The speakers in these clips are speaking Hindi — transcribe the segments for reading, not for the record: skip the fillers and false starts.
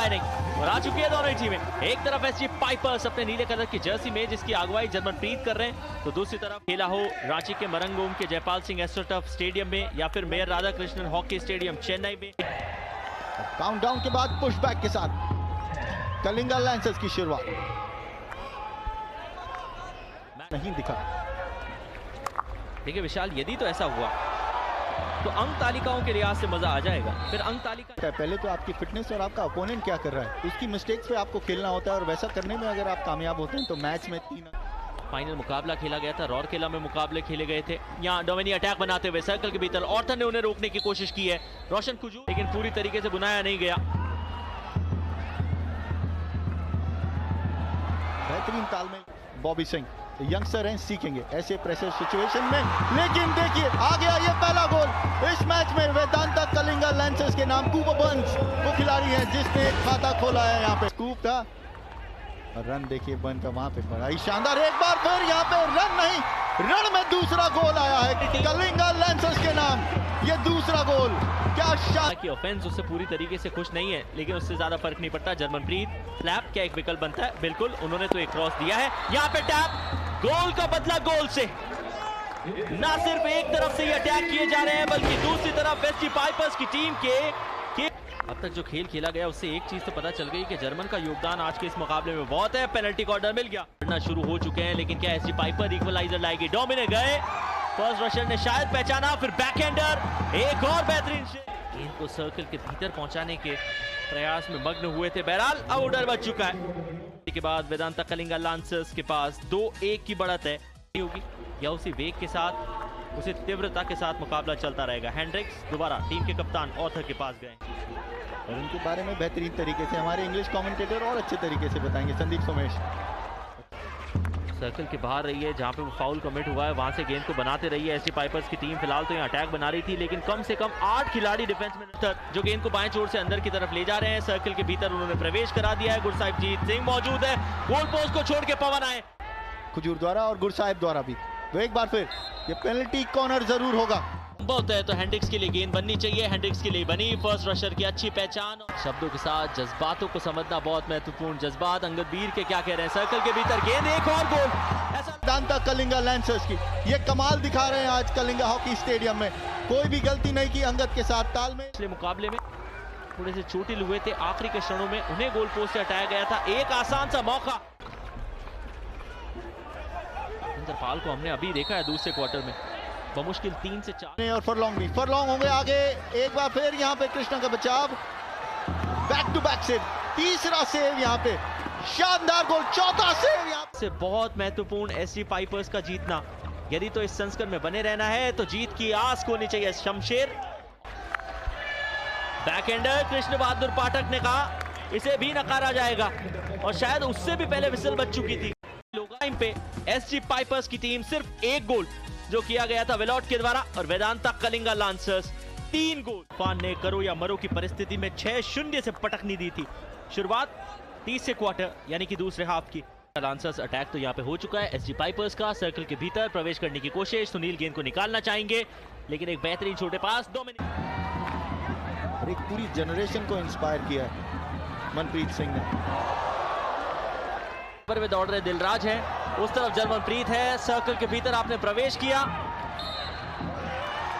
नहीं और आ चुकी है दोनों ही टीमें। एक तरफ एसजी पाइपर्स अपने नीले कलर की जर्सी में जिसकी अगुवाई जर्मनप्रीत कर रहे हैं, तो दूसरी तरफ खेला हो रांची के मरंगोम के जयपाल सिंह एस्ट्रोटर्फ स्टेडियम में या फिर mayor Radhakrishnan hockey stadium Chennai में। काउंटडाउन के बाद पुशबैक के साथ कलिंगा लैंसर्स की शुरुआत नहीं दिखा। देखिए विशाल, यदि तो ऐसा हुआ तो अंक तालिकाओं के लिहाज से मजा आ जाएगा। फिर अंक तालिका पहले तो आपकी फिटनेस और आपका अपोनेंट क्या कर रहा है उसकी मिस्टेक्स पे आपको खेलना होता है, और वैसा करने में अगर आप कामयाब होते हैं तो मैच में 3 फाइनल मुकाबला खेला गया था। रौरकेला में मुकाबले खेले गए थे। यहाँ डोमिनी अटैक बनाते हुए सर्कल के भीतर ऑर्थर ने उन्हें रोकने की कोशिश की है, रोशन कुजू, लेकिन पूरी तरीके से बुनाया नहीं गया। बेहतरीन तालमेल बॉबी सिंह यंगस्टर हैं, सीखेंगे ऐसे प्रेशर सिचुएशन में। लेकिन देखिए आ गया ये पहला गोल इस मैच में। वेदांता कलिंगा लैंसर्स के नाम कूपर बर्न्स वो खिलाड़ी है जिसने एक खाता खोला है यहाँ पे। स्कूप था और रन देखिए बन का वहां पे बड़ा ही शानदार। एक बार फिर यहाँ पे रन नहीं, रन में दूसरा गोल आया है कलिंगा लैंसर्स के नाम। ये दूसरा गोल क्या शानदार की ऑफेंस उससे पूरी तरीके से खुश नहीं है, लेकिन उससे ज्यादा फर्क नहीं पड़ता। जर्मनप्रीत स्लैप क्या एक विकल्प बनता है, बिल्कुल उन्होंने तो एक क्रॉस दिया है। यहाँ पे टैप, गोल का बदला गोल से। ना सिर्फ एक तरफ से ये अटैक किए जा रहे हैं बल्कि दूसरी तरफ एसजी पाइपर्स की टीम के अब तक जो खेल खेला गया उससे एक चीज तो पता चल गई कि जर्मन का योगदान आज के इस मुकाबले में बहुत है। पेनल्टी कॉर्नर मिल गया, करना शुरू हो चुके हैं, लेकिन क्या एसजी पाइपर इक्वलाइजर लाएगी? डोमिने गए, फर्स्ट रशर ने शायद पहचाना, फिर बैकहैंडर, एक और बेहतरीन गेंद को सर्कल के भीतर पहुंचाने के प्रयास में मग्न हुए थे। बहरहाल आउटर बच चुका है। के बाद वेदांता कलिंगा लैंसर्स के पास 2-1 की बढ़त है होगी, या उसी वेग के साथ उसी तीव्रता के साथ मुकाबला चलता रहेगा। हेंड्रिक्स दोबारा टीम के कप्तान ऑर्थर के पास गए और उनके बारे में बेहतरीन तरीके से हमारे इंग्लिश कमेंटेटर और अच्छे तरीके से बताएंगे संदीप सोमेश। सर्कल के बाहर रही है जहां पे वो फाउल कमिट हुआ है, वहां से गेंद को बनाते रही है एसजी पाइपर्स की टीम। फिलहाल तो यहाँ अटैक बना रही थी, लेकिन कम से कम 8 खिलाड़ी डिफेंस में जो गेंद को बाएं छोर से अंदर की तरफ ले जा रहे हैं। सर्कल के भीतर उन्होंने प्रवेश करा दिया है। गुरसाहिबजीत सिंह मौजूद है, गोल पोस्ट को छोड़ के पवन आए खजूर द्वारा और गुरसाहिब द्वारा भी। तो एक बार फिर ये पेनल्टी कॉर्नर जरूर होगा बहुत है, तो हेंड्रिक्स के लिए गेंद बननी चाहिए। हेंड्रिक्स के लिए बनी, फर्स्ट रशर की अच्छी पहचान। शब्दों के साथ जज्बातों को समझना बहुत महत्वपूर्ण। जज्बात अंगद वीर के क्या कह रहे हैं? सर्कल के भीतर गेंद, एक और गोल। ऐसा वेदांता कलिंगा लैंसर्स की ये कमाल दिखा रहे हैं आज कलिंगा हॉकी स्टेडियम में। कोई भी गलती नहीं की अंगद के साथ ताल में। पिछले मुकाबले में थोड़े से चोटिल हुए थे, आखिरी के क्षणों में उन्हें गोल पोस्ट से हटाया गया था। एक आसान सा मौका पाल को हमने अभी देखा है दूसरे क्वार्टर में, बमुश्किल 3 से 4 और फरलॉन्ग भी फरलॉन्ग होंगे आगे। एक बार फिर यहाँ पे कृष्णा का बचाव, बैक टू बैक सेव, तीसरा सेव यहाँ पे, शानदार गोल, चौथा सेव यहाँ से। बहुत महत्वपूर्ण एसजी पाइपर्स का जीतना, यदि तो इस संस्करण में बने रहना है तो जीत की आस होनी चाहिए। शमशेर बैकहैंडर, कृष्ण बहादुर पाठक ने कहा इसे भी नकारा जाएगा, और शायद उससे भी पहले विसल बच चुकी थी। टाइम पे एसजी पाइपर्स की टीम सिर्फ एक गोल जो किया गया था वेलॉट के द्वारा, और वेदांता कलिंगा लैंसर्स 3 गोल। फान ने करो या मरो की परिस्थिति में 6-0 से पटकनी दी थी। शुरुआत तीसरे क्वार्टर यानी कि दूसरे हाफ की। लैंसर्स अटैक तो यहाँ पे हो चुका है एसजी पाइपर्स का। सर्कल के भीतर प्रवेश करने की कोशिश, सुनील गेंद को निकालना चाहेंगे, लेकिन एक बेहतरीन छोटे पास एक पूरी जनरेशन को इंस्पायर किया है मनप्रीत सिंह ने। पर वे दौड़ रहे दिलराज है, उस तरफ जर्मनप्रीत है। सर्कल के भीतर आपने प्रवेश किया,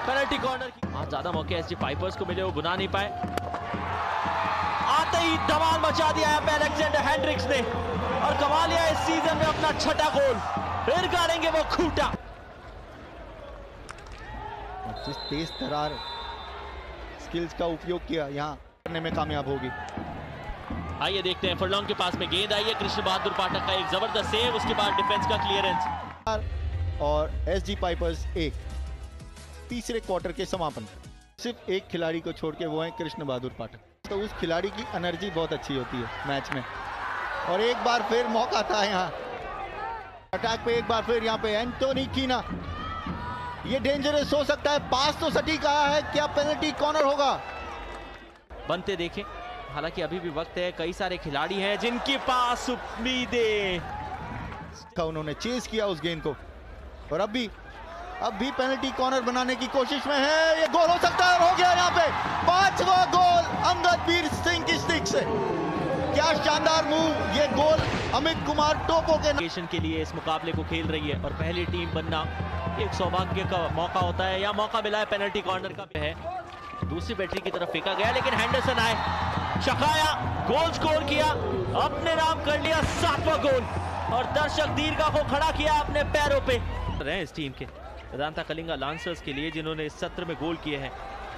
पेनल्टी कॉर्नर की। आज ज्यादा मौके एसजी पाइपर्स को मिले, वो बुना नहीं पाए। आते ही धमाल मचा दिया है अलेक्जेंडर हेंड्रिक्स ने, और कमा लिया इस सीजन में अपना 6ठा गोल। फिर गाड़ेंगे वो खूंटा। जिस तेज तरार स्किल्स का उपयोग किया यहाँ करने में कामयाब होगी। आइए देखते हैं, फरलॉन्ग के पास में गेंद आई है, कृष्ण बहादुर पाठक का एक जबरदस्त सेव, उसके बाद डिफेंस का क्लियरेंस। और एसजी पाइपर्स 1 तीसरे क्वार्टर के समापन सिर्फ एक खिलाड़ी को छोड़ के, वो है कृष्ण बहादुर पाठक। तो उस खिलाड़ी की एनर्जी बहुत अच्छी होती है मैच में। और एक बार फिर मौका था यहाँ अटैक पे, एक बार फिर यहाँ पे एंटोनी कीना। ये डेंजरस हो सकता है, पास तो सटीक आया है, क्या पेनल्टी कॉर्नर होगा? बनते देखें, हालांकि अभी भी वक्त है, कई सारे खिलाड़ी हैं जिनके पास उम्मीदें। उन्होंने चेज किया उस गेंद को, और अब भी पेनल्टी कॉर्नर बनाने की कोशिश में है। ये गोल हो सकता है, और हो गया यहाँ पे 5वां गोल अंगद वीर सिंह की स्टिक से। क्या शानदार मूव, ये गोल अमित कुमार टोपो के क्वालिफिकेशन के लिए इस मुकाबले को खेल रही है और पहली टीम बनना एक सौभाग्य का मौका होता है, या मौका मिला है पेनल्टी कॉर्नर का है। दूसरी बैटरी की तरफ फेंका गया लेकिन हैंडरसन आए, शकाया, गोल स्कोर किया, अपने नाम कर लिया 7वां गोल और दर्शक दीर्घा को खड़ा किया अपने पैरों पे। रहे इस टीम के वेदांता कलिंगा लांसर्स के लिए जिन्होंने इस सत्र में गोल किए हैं,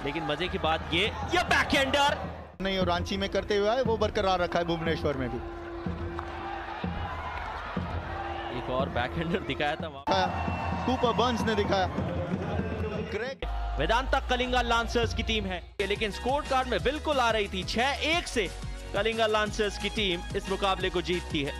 लेकिन मजे की बात ये बैकहैंडर नहीं और रांची में करते हुए आए वो बरकरार रखा है भुवनेश्वर में भी। एक और बैकहैंडर दिखाया था वहां, कूपर बर्न्स ने दिखाया। ग्रेग वेदांता कलिंगा लांसर्स की टीम है, लेकिन स्कोर कार्ड में बिल्कुल आ रही थी 6-1 से कलिंगा लांसर्स की टीम इस मुकाबले को जीतती है।